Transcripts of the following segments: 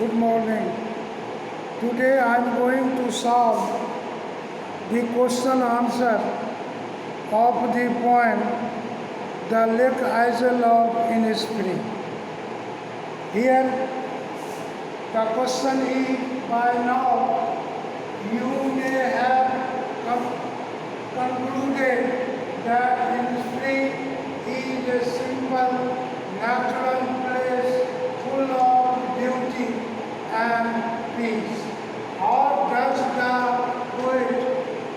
Good morning. Today I am going to solve the question answer of the poem The Lake Isle of Innisfree. Here the question is, by now you may have concluded that Innisfree is a simple natural place full of beauty and peace. Or does the poet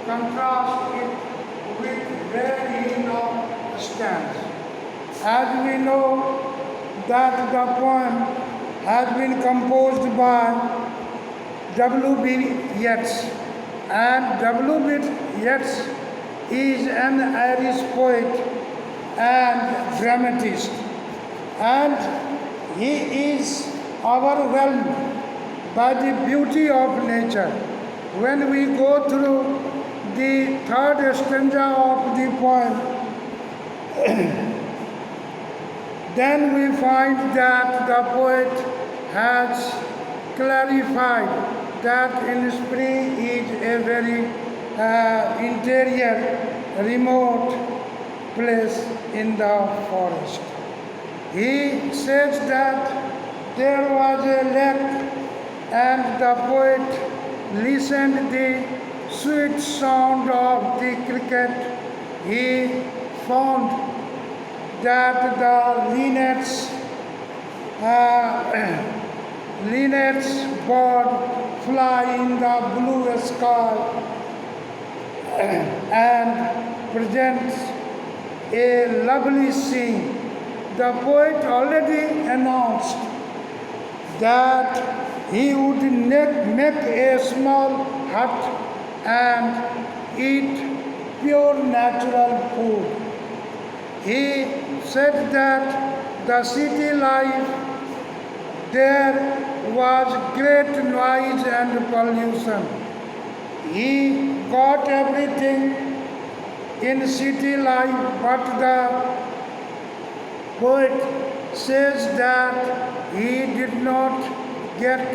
contrast it with where he now stands? As we know that the poem has been composed by W.B. Yeats, and W.B. Yeats is an Irish poet and dramatist, and he is overwhelmed by the beauty of nature. When we go through the third stanza of the poem, then we find that the poet has clarified that Innisfree is a very interior, remote place in the forest. He says that there was a lake and the poet listened the sweet sound of the cricket. He found that the linnets bird fly in the blue sky and presents a lovely scene. The poet already announced that he would make a small hut and eat pure natural food. He said that the city life there was great noise and pollution. He got everything in city life, but the poet says that he did not get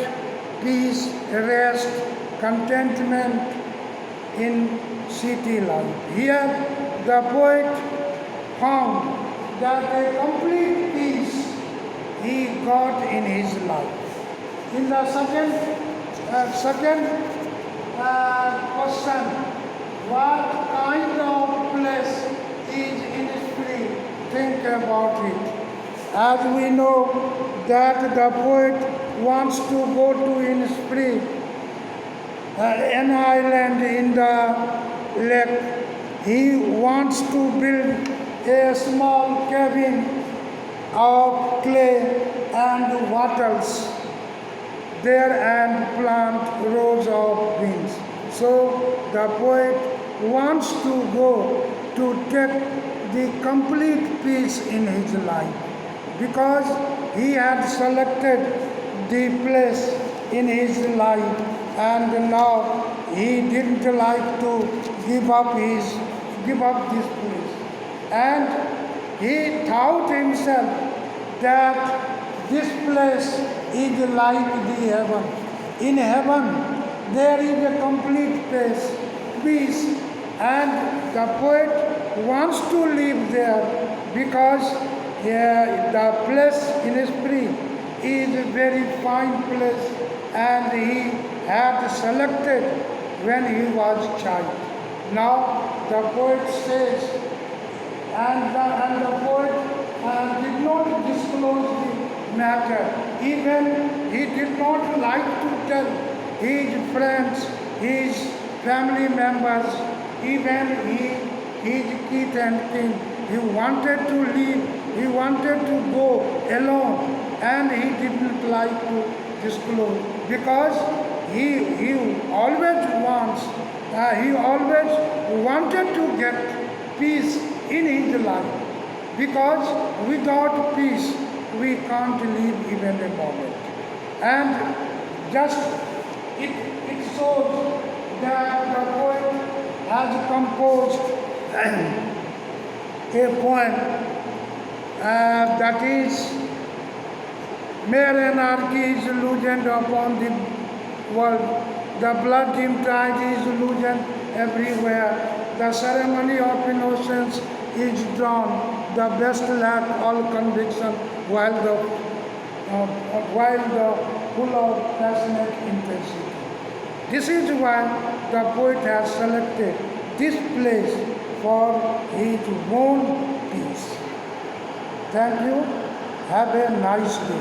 peace, rest, contentment in city life. Here the poet found that a complete peace he got in his life. In the second question, what kind of place is Innisfree? Think about it. As we know that the poet wants to go to Innisfree, an island in the lake. He wants to build a small cabin of clay and wattles there and plant rows of beans. So the poet wants to go to take the complete peace in his life, because he had selected the place in his life and now he didn't like to give up this place. And he thought himself that this place is like the heaven. In heaven there is a complete peace, and the poet wants to live there because the place Innisfree is a very fine place and he had selected when he was a child. Now the poet says, and the poet did not disclose the matter. Even he did not like to tell his friends, his family members, even his kith and kin. He wanted to leave, he wanted to go alone, and he didn't like to disclose because he always wanted to get peace in his life, because without peace we can't live even a moment. And just it shows that the poet has composed a poem that is Mere anarchy is loosened upon the world. The blood dim tide is loosened everywhere. The ceremony of innocence is drawn. The best lack all conviction while the full of passionate intensity. This is why the poet has selected this place for his own peace. Thank you. Have a nice day.